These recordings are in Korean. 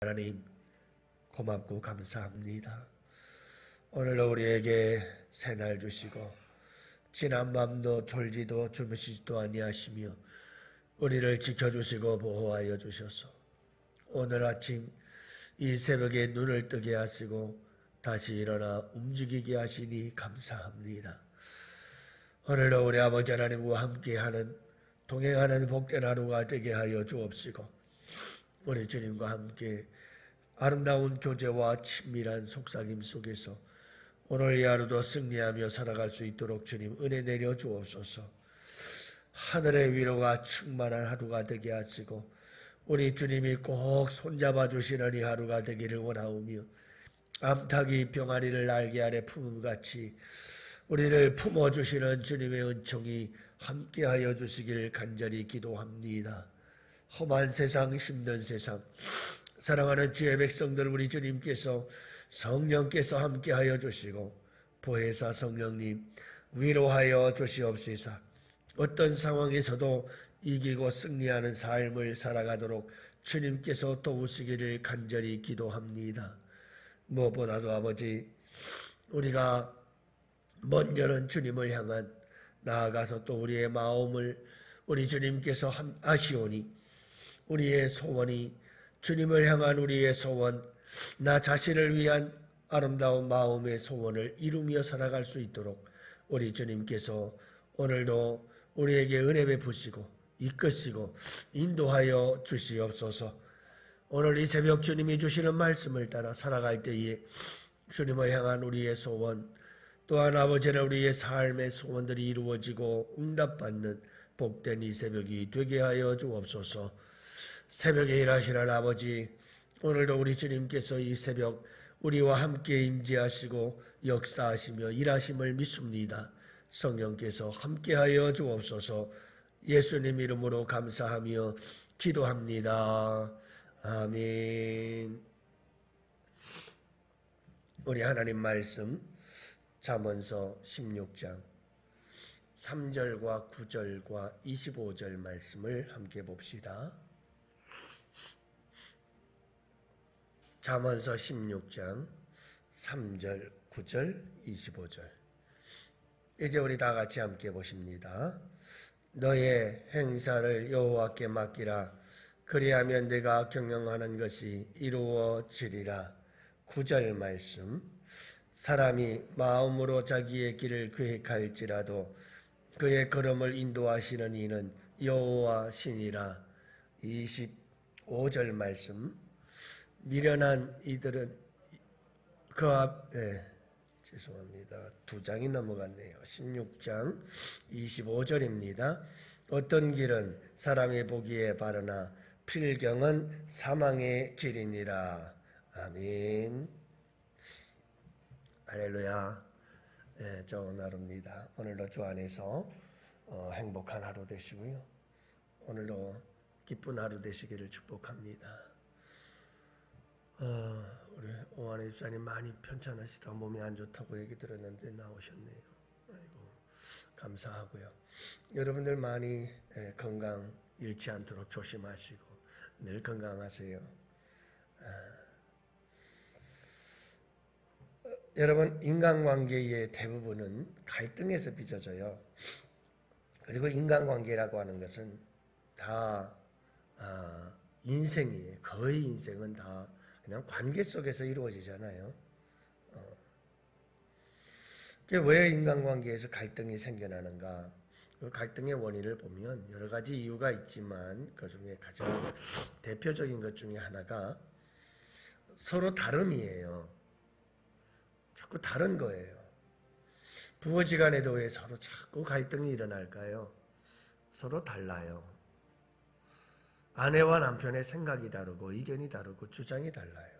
하나님 고맙고 감사합니다. 오늘도 우리에게 새날 주시고 지난 밤도 졸지도 주무시지도 아니하시며 우리를 지켜주시고 보호하여 주셔서 오늘 아침 이 새벽에 눈을 뜨게 하시고 다시 일어나 움직이게 하시니 감사합니다. 오늘도 우리 아버지 하나님과 함께하는 동행하는 복된 하루가 되게 하여 주옵시고 우리 주님과 함께 아름다운 교제와 친밀한 속삭임 속에서 오늘 이 하루도 승리하며 살아갈 수 있도록 주님 은혜 내려 주옵소서. 하늘의 위로가 충만한 하루가 되게 하시고 우리 주님이 꼭 손잡아 주시는 이 하루가 되기를 원하오며 암탉이 병아리를 날개 아래 품음같이 우리를 품어주시는 주님의 은총이 함께하여 주시길 간절히 기도합니다. 험한 세상, 힘든 세상, 사랑하는 주의 백성들 우리 주님께서 성령께서 함께하여 주시고 보혜사 성령님 위로하여 주시옵소서. 어떤 상황에서도 이기고 승리하는 삶을 살아가도록 주님께서 도우시기를 간절히 기도합니다. 무엇보다도 아버지 우리가 먼저는 주님을 향한 나아가서 또 우리의 마음을 우리 주님께서 아시오니 우리의 소원이 주님을 향한 우리의 소원, 나 자신을 위한 아름다운 마음의 소원을 이루며 살아갈 수 있도록 우리 주님께서 오늘도 우리에게 은혜 베푸시고 이끄시고 인도하여 주시옵소서. 오늘 이 새벽 주님이 주시는 말씀을 따라 살아갈 때에 주님을 향한 우리의 소원, 또한 아버지는 우리의 삶의 소원들이 이루어지고 응답받는 복된 이 새벽이 되게 하여 주옵소서. 새벽에 일하시는 아버지, 오늘도 우리 주님께서 이 새벽 우리와 함께 임재하시고 역사하시며 일하심을 믿습니다. 성령께서 함께하여 주옵소서. 예수님 이름으로 감사하며 기도합니다. 아멘. 우리 하나님 말씀 잠언서 16장 3절과 9절과 25절 말씀을 함께 봅시다. 잠언서 16장 3절, 9절, 25절. 이제 우리 다 같이 함께 보십니다. 너의 행사를 여호와께 맡기라. 그리하면 내가 경영하는 것이 이루어지리라. 9절 말씀. 사람이 마음으로 자기의 길을 계획할지라도 그의 걸음을 인도하시는 이는 여호와시니라. 25절 말씀. 미련한 이들은 그 앞에 죄송합니다. 2장이 넘어갔네요. 16장 25절입니다. 어떤 길은 사람이 보기에 바르나 필경은 사망의 길이니라. 아멘. 할렐루야. 좋은 하루입니다. 오늘도 주 안에서 행복한 하루 되시고요. 오늘도 기쁜 하루 되시기를 축복합니다. 우리 오한혜 집사님 많이 편찮으시다 몸이 안 좋다고 얘기 들었는데 나오셨네요. 아이고 감사하고요. 여러분들 많이 건강 잃지 않도록 조심하시고 늘 건강하세요. 여러분 인간관계의 대부분은 갈등에서 빚어져요. 그리고 인간관계라고 하는 것은 다 인생이에요. 거의 인생은 다 그냥 관계 속에서 이루어지잖아요. 왜 인간관계에서 갈등이 생겨나는가? 그 갈등의 원인을 보면 여러 가지 이유가 있지만 그 중에 가장 대표적인 것 중에 하나가 서로 다름이에요. 자꾸 다른 거예요. 부부지간에도 왜 서로 자꾸 갈등이 일어날까요? 서로 달라요. 아내와 남편의 생각이 다르고 의견이 다르고 주장이 달라요.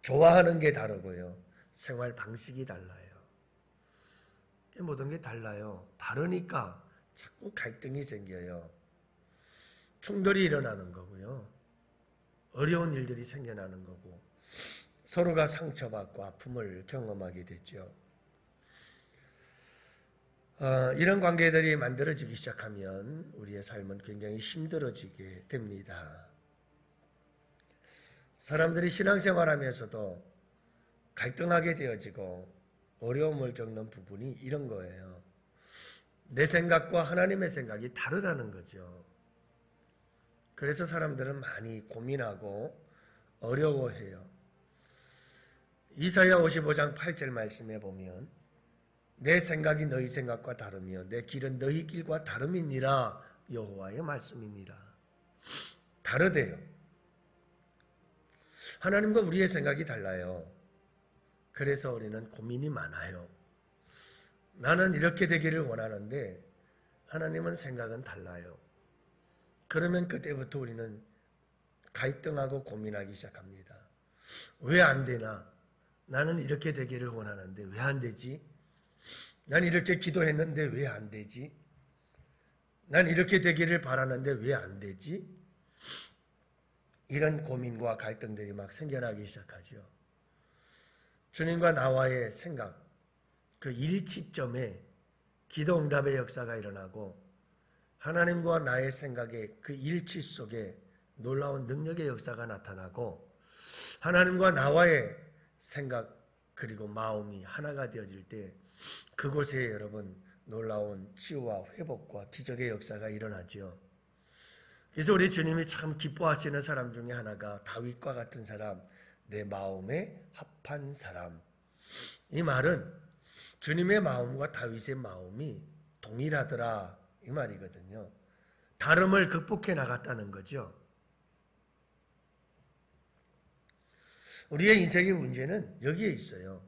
좋아하는 게 다르고요. 생활 방식이 달라요. 모든 게 달라요. 다르니까 자꾸 갈등이 생겨요. 충돌이 일어나는 거고요. 어려운 일들이 생겨나는 거고 서로가 상처받고 아픔을 경험하게 됐죠. 이런 관계들이 만들어지기 시작하면 우리의 삶은 굉장히 힘들어지게 됩니다. 사람들이 신앙생활하면서도 갈등하게 되어지고 어려움을 겪는 부분이 이런 거예요. 내 생각과 하나님의 생각이 다르다는 거죠. 그래서 사람들은 많이 고민하고 어려워해요. 이사야 55장 8절 말씀에 보면 내 생각이 너희 생각과 다르며 내 길은 너희 길과 다름이니라 여호와의 말씀이니라. 다르대요. 하나님과 우리의 생각이 달라요. 그래서 우리는 고민이 많아요. 나는 이렇게 되기를 원하는데 하나님은 생각은 달라요. 그러면 그때부터 우리는 갈등하고 고민하기 시작합니다. 왜 안 되나? 나는 이렇게 되기를 원하는데 왜 안 되지? 난 이렇게 기도했는데 왜 안 되지? 난 이렇게 되기를 바라는데 왜 안 되지? 이런 고민과 갈등들이 막 생겨나기 시작하죠. 주님과 나와의 생각, 그 일치점에 기도 응답의 역사가 일어나고 하나님과 나의 생각의 그 일치 속에 놀라운 능력의 역사가 나타나고 하나님과 나와의 생각 그리고 마음이 하나가 되어질 때 그곳에 여러분 놀라운 치유와 회복과 기적의 역사가 일어나죠. 그래서 우리 주님이 참 기뻐하시는 사람 중에 하나가 다윗과 같은 사람, 내 마음에 합한 사람. 이 말은 주님의 마음과 다윗의 마음이 동일하더라 이 말이거든요. 다름을 극복해 나갔다는 거죠. 우리의 인생의 문제는 여기에 있어요.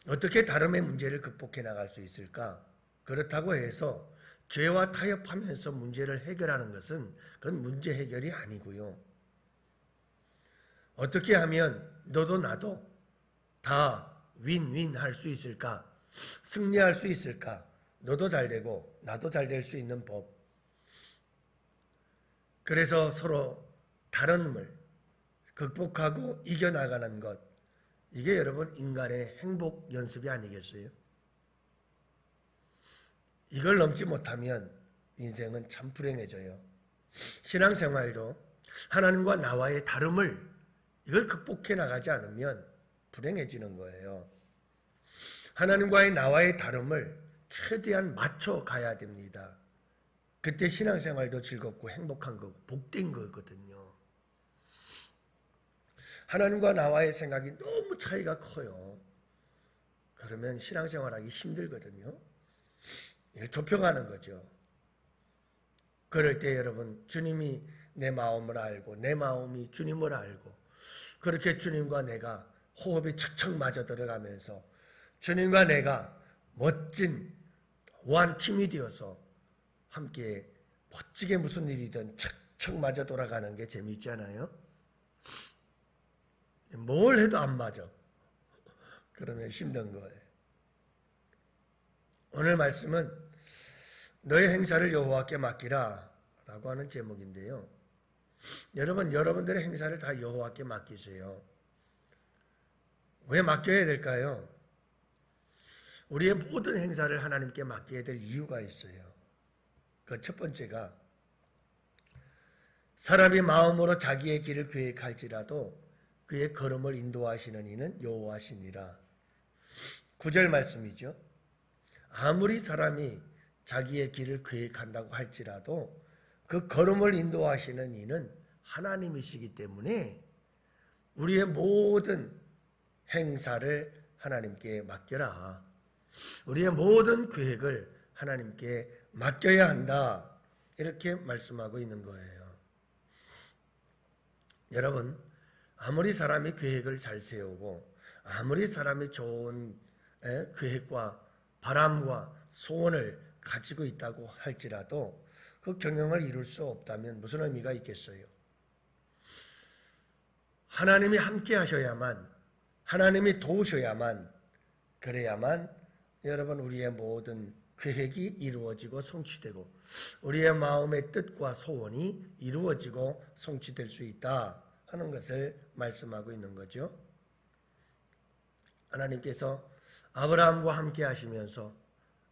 어떻게 다름의 문제를 극복해 나갈 수 있을까? 그렇다고 해서 죄와 타협하면서 문제를 해결하는 것은 그건 문제 해결이 아니고요. 어떻게 하면 너도 나도 다 윈윈 할 수 있을까? 승리할 수 있을까? 너도 잘 되고 나도 잘 될 수 있는 법. 그래서 서로 다름을 극복하고 이겨나가는 것. 이게 여러분 인간의 행복 연습이 아니겠어요? 이걸 넘지 못하면 인생은 참 불행해져요. 신앙생활도 하나님과 나와의 다름을 이걸 극복해 나가지 않으면 불행해지는 거예요. 하나님과의 나와의 다름을 최대한 맞춰 가야 됩니다. 그때 신앙생활도 즐겁고 행복한 거고 복된 거거든요. 하나님과 나와의 생각이 너무 차이가 커요. 그러면 신앙생활하기 힘들거든요. 이걸 좁혀가는 거죠. 그럴 때 여러분 주님이 내 마음을 알고 내 마음이 주님을 알고 그렇게 주님과 내가 호흡이 척척 맞아 들어가면서 주님과 내가 멋진 원 팀이 되어서 함께 멋지게 무슨 일이든 척척 맞아 돌아가는 게 재미있잖아요. 뭘 해도 안 맞아. 그러면 힘든 거예요. 오늘 말씀은 너의 행사를 여호와께 맡기라 라고 하는 제목인데요. 여러분들의 행사를 다 여호와께 맡기세요. 왜 맡겨야 될까요? 우리의 모든 행사를 하나님께 맡겨야 될 이유가 있어요. 그 첫 번째가 사람이 마음으로 자기의 길을 계획할지라도 그의 걸음을 인도하시는 이는 여호와시니라. 9절 말씀이죠. 아무리 사람이 자기의 길을 계획한다고 할지라도 그 걸음을 인도하시는 이는 하나님이시기 때문에 우리의 모든 행사를 하나님께 맡겨라. 우리의 모든 계획을 하나님께 맡겨야 한다. 이렇게 말씀하고 있는 거예요. 여러분, 아무리 사람이 계획을 잘 세우고 아무리 사람이 좋은 계획과 바람과 소원을 가지고 있다고 할지라도 그 경영을 이룰 수 없다면 무슨 의미가 있겠어요? 하나님이 함께 하셔야만, 하나님이 도우셔야만, 그래야만 여러분 우리의 모든 계획이 이루어지고 성취되고 우리의 마음의 뜻과 소원이 이루어지고 성취될 수 있다 하는 것을 말씀하고 있는 거죠. 하나님께서 아브라함과 함께 하시면서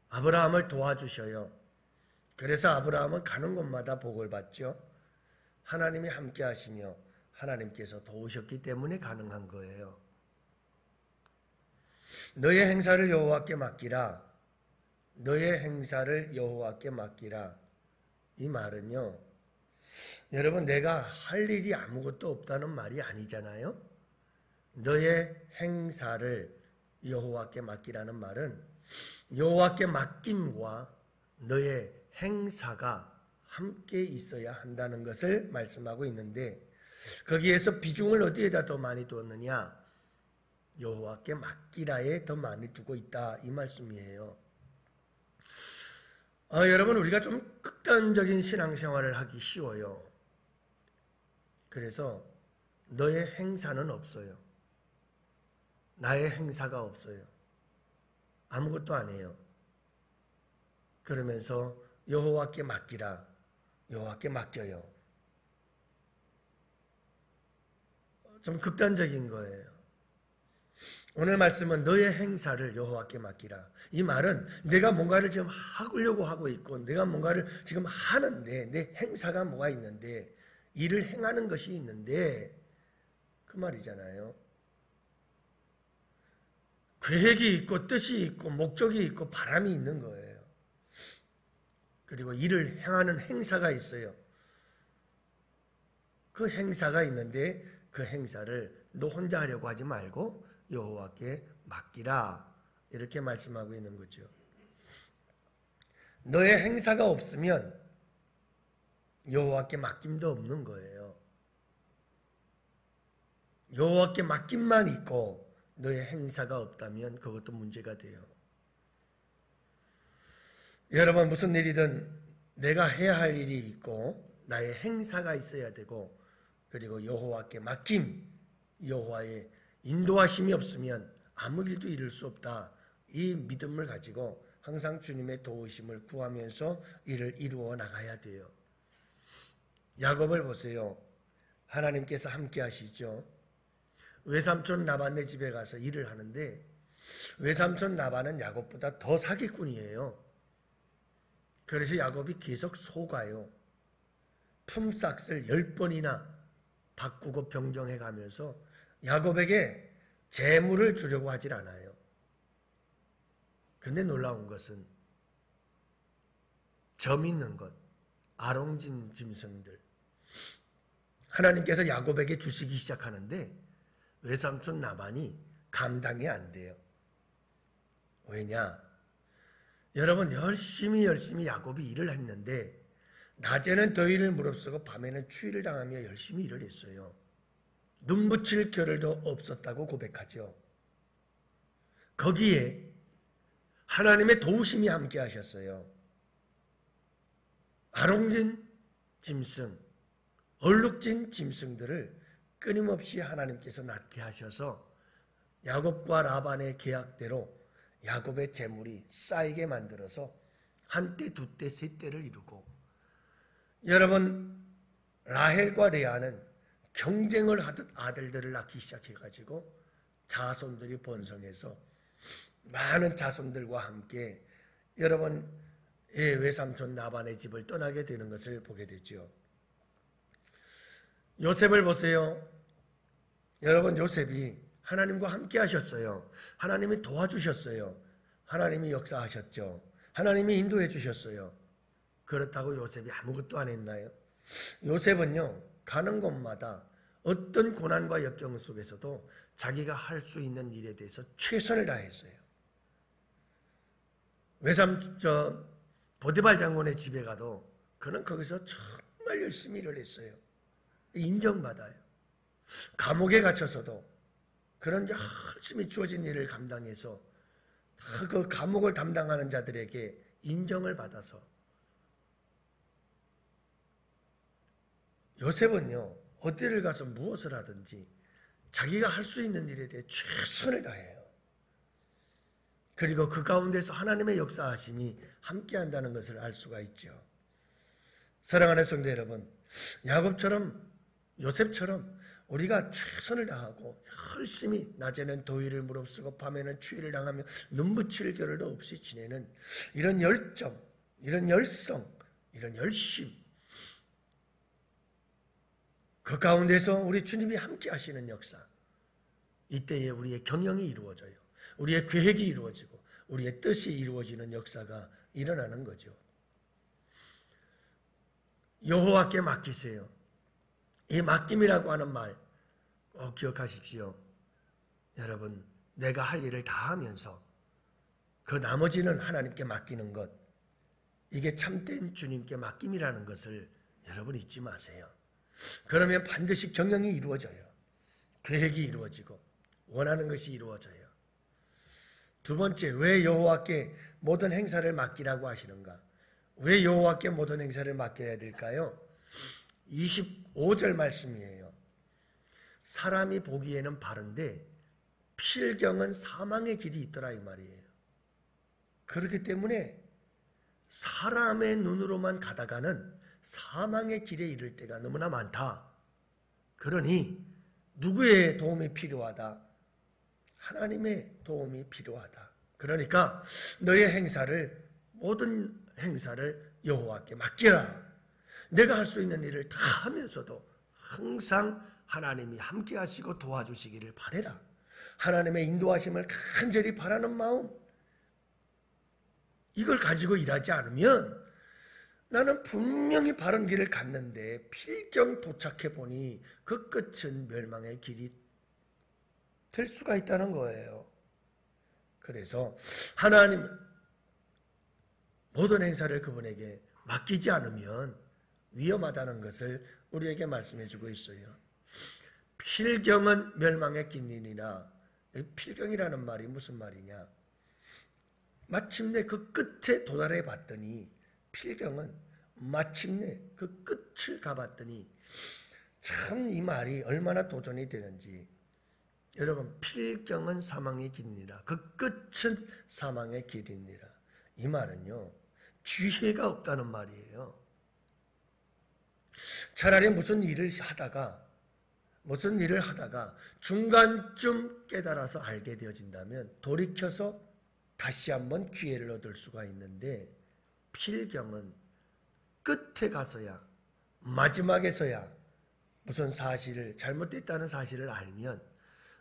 아브라함을 도와주셔요. 그래서 아브라함은 가는 곳마다 복을 받죠. 하나님이 함께 하시며 하나님께서 도우셨기 때문에 가능한 거예요. 너의 행사를 여호와께 맡기라. 너의 행사를 여호와께 맡기라. 이 말은요, 여러분 내가 할 일이 아무것도 없다는 말이 아니잖아요. 너의 행사를 여호와께 맡기라는 말은 여호와께 맡김과 너의 행사가 함께 있어야 한다는 것을 말씀하고 있는데, 거기에서 비중을 어디에다 더 많이 두었느냐? 여호와께 맡기라에 더 많이 두고 있다, 이 말씀이에요. 여러분, 우리가 좀 극단적인 신앙생활을 하기 쉬워요. 그래서 너의 행사는 없어요. 나의 행사가 없어요. 아무것도 안 해요. 그러면서 여호와께 맡기라. 여호와께 맡겨요. 좀 극단적인 거예요. 오늘 말씀은 너의 행사를 여호와께 맡기라. 이 말은 내가 뭔가를 지금 하려고 하고 있고 내가 뭔가를 지금 하는데 내 행사가 뭐가 있는데 일을 행하는 것이 있는데 그 말이잖아요. 계획이 있고 뜻이 있고 목적이 있고 바람이 있는 거예요. 그리고 일을 행하는 행사가 있어요. 그 행사가 있는데 그 행사를 너 혼자 하려고 하지 말고 여호와께 맡기라, 이렇게 말씀하고 있는 거죠. 너의 행사가 없으면 여호와께 맡김도 없는 거예요. 여호와께 맡김만 있고 너의 행사가 없다면 그것도 문제가 돼요. 여러분, 무슨 일이든 내가 해야 할 일이 있고 나의 행사가 있어야 되고, 그리고 여호와께 맡김, 여호와의 인도하심이 없으면 아무 일도 이룰 수 없다. 이 믿음을 가지고 항상 주님의 도우심을 구하면서 일을 이루어 나가야 돼요. 야곱을 보세요. 하나님께서 함께 하시죠. 외삼촌 라반네 집에 가서 일을 하는데 외삼촌 라반은 야곱보다 더 사기꾼이에요. 그래서 야곱이 계속 속아요. 품삯을 10번이나 바꾸고 변경해 가면서 야곱에게 재물을 주려고 하질 않아요. 근데 놀라운 것은 점 있는 것, 아롱진 짐승들, 하나님께서 야곱에게 주시기 시작하는데 외삼촌 라반이 감당이 안 돼요. 왜냐? 여러분, 열심히 야곱이 일을 했는데 낮에는 더위를 무릅쓰고 밤에는 추위를 당하며 열심히 일을 했어요. 눈 붙일 겨를도 없었다고 고백하죠. 거기에 하나님의 도우심이 함께 하셨어요. 아롱진 짐승, 얼룩진 짐승들을 끊임없이 하나님께서 낳게 하셔서 야곱과 라반의 계약대로 야곱의 재물이 쌓이게 만들어서 한때, 두때, 세때를 이루고, 여러분, 라헬과 레아는 경쟁을 하듯 아들들을 낳기 시작해가지고 자손들이 번성해서 많은 자손들과 함께 여러분 외삼촌 라반의 집을 떠나게 되는 것을 보게 되죠. 요셉을 보세요. 여러분, 요셉이 하나님과 함께 하셨어요. 하나님이 도와주셨어요. 하나님이 역사하셨죠. 하나님이 인도해 주셨어요. 그렇다고 요셉이 아무것도 안 했나요? 요셉은요, 가는 곳마다 어떤 고난과 역경 속에서도 자기가 할 수 있는 일에 대해서 최선을 다했어요. 보디발 장군의 집에 가도 그는 거기서 정말 열심히 일을 했어요. 인정받아요. 감옥에 갇혀서도 그런 열심히 주어진 일을 감당해서 그 감옥을 담당하는 자들에게 인정을 받아서, 요셉은요, 어디를 가서 무엇을 하든지 자기가 할 수 있는 일에 대해 최선을 다해요. 그리고 그 가운데서 하나님의 역사하심이 함께한다는 것을 알 수가 있죠. 사랑하는 성도 여러분, 야곱처럼, 요셉처럼 우리가 최선을 다하고 열심히 낮에는 더위를 무릅쓰고 밤에는 추위를 당하며 눈붙일 겨를도 없이 지내는 이런 열정, 이런 열성, 이런 열심, 그 가운데서 우리 주님이 함께 하시는 역사, 이때에 우리의 경영이 이루어져요. 우리의 계획이 이루어지고 우리의 뜻이 이루어지는 역사가 일어나는 거죠. 여호와께 맡기세요. 이 맡김이라고 하는 말 꼭 기억하십시오. 여러분, 내가 할 일을 다 하면서 그 나머지는 하나님께 맡기는 것, 이게 참된 주님께 맡김이라는 것을 여러분 잊지 마세요. 그러면 반드시 경영이 이루어져요. 계획이 이루어지고 원하는 것이 이루어져요. 두 번째, 왜 여호와께 모든 행사를 맡기라고 하시는가? 왜 여호와께 모든 행사를 맡겨야 될까요? 25절 말씀이에요. 사람이 보기에는 바른데 필경은 사망의 길이 있더라, 이 말이에요. 그렇기 때문에 사람의 눈으로만 가다가는 사망의 길에 이를 때가 너무나 많다. 그러니 누구의 도움이 필요하다? 하나님의 도움이 필요하다. 그러니까 너의 행사를, 모든 행사를 여호와께 맡기라. 내가 할 수 있는 일을 다 하면서도 항상 하나님이 함께 하시고 도와주시기를 바라라. 하나님의 인도하심을 간절히 바라는 마음, 이걸 가지고 일하지 않으면 나는 분명히 바른 길을 갔는데 필경 도착해 보니 그 끝은 멸망의 길이 될 수가 있다는 거예요. 그래서 하나님 모든 행사를 그분에게 맡기지 않으면 위험하다는 것을 우리에게 말씀해 주고 있어요. 필경은 멸망의 길이니라. 필경이라는 말이 무슨 말이냐? 마침내 그 끝에 도달해 봤더니, 필경은 마침내 그 끝을 가봤더니, 참 이 말이 얼마나 도전이 되는지. 여러분, 필경은 사망의 길이니라. 그 끝은 사망의 길이니라. 이 말은요, 기회가 없다는 말이에요. 차라리 무슨 일을 하다가 중간쯤 깨달아서 알게 되어진다면 돌이켜서 다시 한번 기회를 얻을 수가 있는데, 필경은 끝에 가서야, 마지막에서야 무슨 사실을, 잘못됐다는 사실을 알면,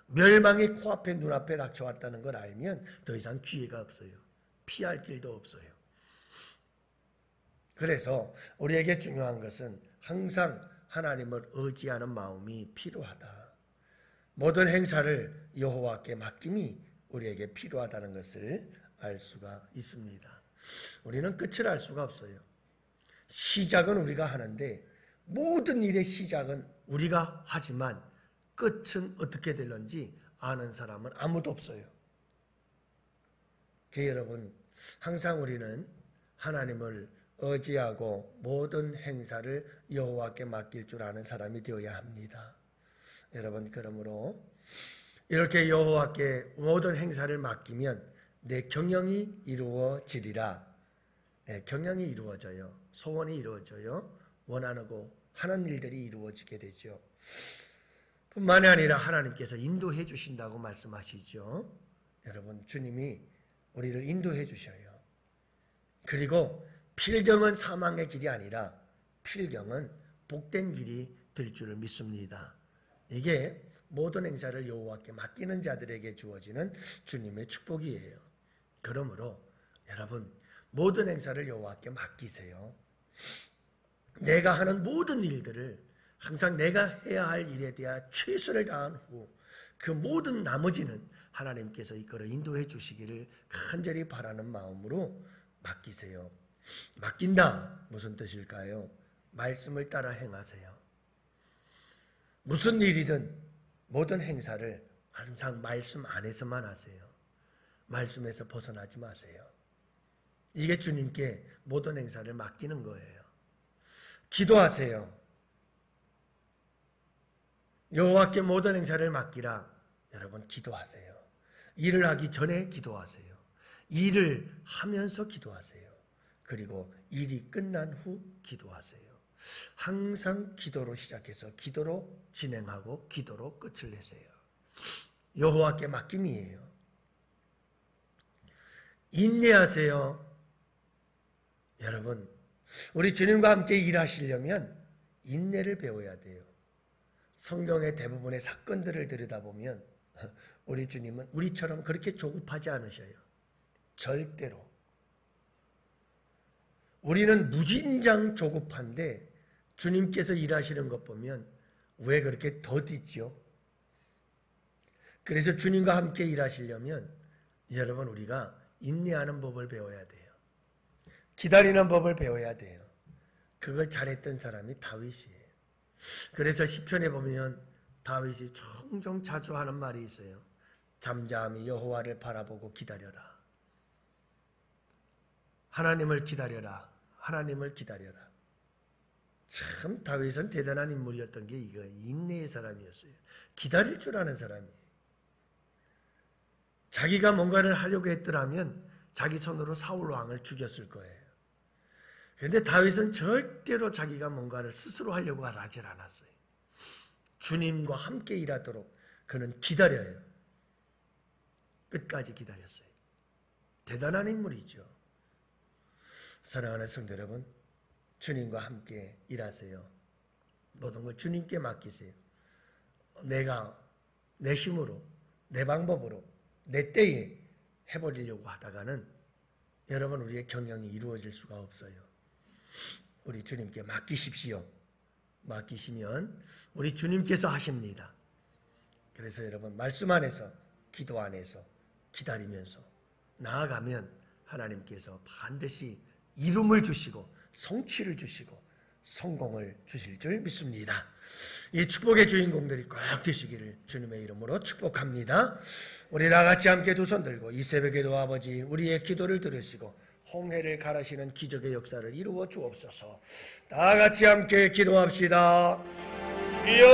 멸망이 코앞에 눈앞에 닥쳐왔다는 걸 알면 더 이상 기회가 없어요. 피할 길도 없어요. 그래서 우리에게 중요한 것은 항상 하나님을 의지하는 마음이 필요하다. 모든 행사를 여호와께 맡김이 우리에게 필요하다는 것을 알 수가 있습니다. 우리는 끝을 알 수가 없어요. 시작은 우리가 하는데 모든 일의 시작은 우리가 하지만 끝은 어떻게 될런지 아는 사람은 아무도 없어요. 여러분, 항상 우리는 하나님을 의지하고 모든 행사를 여호와께 맡길 줄 아는 사람이 되어야 합니다. 여러분, 그러므로 이렇게 여호와께 모든 행사를 맡기면 내 경영이 이루어지리라. 네, 경영이 이루어져요. 소원이 이루어져요. 원하고 하는 일들이 이루어지게 되죠. 뿐만이 아니라 하나님께서 인도해 주신다고 말씀하시죠. 여러분, 주님이 우리를 인도해 주셔요. 그리고 필경은 사망의 길이 아니라 필경은 복된 길이 될 줄을 믿습니다. 이게 모든 행사를 여호와께 맡기는 자들에게 주어지는 주님의 축복이에요. 그러므로 여러분, 모든 행사를 여호와께 맡기세요. 내가 하는 모든 일들을 항상 내가 해야 할 일에 대한 최선을 다한 후 그 모든 나머지는 하나님께서 이끌어 인도해 주시기를 간절히 바라는 마음으로 맡기세요. 맡긴다, 무슨 뜻일까요? 말씀을 따라 행하세요. 무슨 일이든 모든 행사를 항상 말씀 안에서만 하세요. 말씀에서 벗어나지 마세요. 이게 주님께 모든 행사를 맡기는 거예요. 기도하세요. 여호와께 모든 행사를 맡기라. 여러분, 기도하세요. 일을 하기 전에 기도하세요. 일을 하면서 기도하세요. 그리고 일이 끝난 후 기도하세요. 항상 기도로 시작해서 기도로 진행하고 기도로 끝을 내세요. 여호와께 맡김이에요. 인내하세요. 여러분, 우리 주님과 함께 일하시려면 인내를 배워야 돼요. 성경의 대부분의 사건들을 들여다보면 우리 주님은 우리처럼 그렇게 조급하지 않으셔요. 절대로. 우리는 무진장 조급한데 주님께서 일하시는 것 보면 왜 그렇게 더디죠? 그래서 주님과 함께 일하시려면 여러분 우리가 인내하는 법을 배워야 돼요. 기다리는 법을 배워야 돼요. 그걸 잘했던 사람이 다윗이에요. 그래서 시편에 보면 다윗이 종종 자주 하는 말이 있어요. 잠잠히 여호와를 바라보고 기다려라. 하나님을 기다려라. 하나님을 기다려라. 참 다윗은 대단한 인물이었던 게 이거 인내의 사람이었어요. 기다릴 줄 아는 사람이에요. 자기가 뭔가를 하려고 했더라면 자기 손으로 사울 왕을 죽였을 거예요. 그런데 다윗은 절대로 자기가 뭔가를 스스로 하려고 하지 않았어요. 주님과 함께 일하도록 그는 기다려요. 끝까지 기다렸어요. 대단한 인물이죠. 사랑하는 성도 여러분, 주님과 함께 일하세요. 모든 걸 주님께 맡기세요. 내가 내 힘으로, 내 방법으로, 내 때에 해버리려고 하다가는 여러분 우리의 경영이 이루어질 수가 없어요. 우리 주님께 맡기십시오. 맡기시면 우리 주님께서 하십니다. 그래서 여러분 말씀 안에서, 기도 안에서 기다리면서 나아가면 하나님께서 반드시 이름을 주시고 성취를 주시고 성공을 주실 줄 믿습니다. 이 축복의 주인공들이 꼭 되시기를 주님의 이름으로 축복합니다. 우리 다같이 함께 두 손 들고 이 새벽에도 아버지 우리의 기도를 들으시고 홍해를 가르시는 기적의 역사를 이루어 주옵소서. 다같이 함께 기도합시다. 주여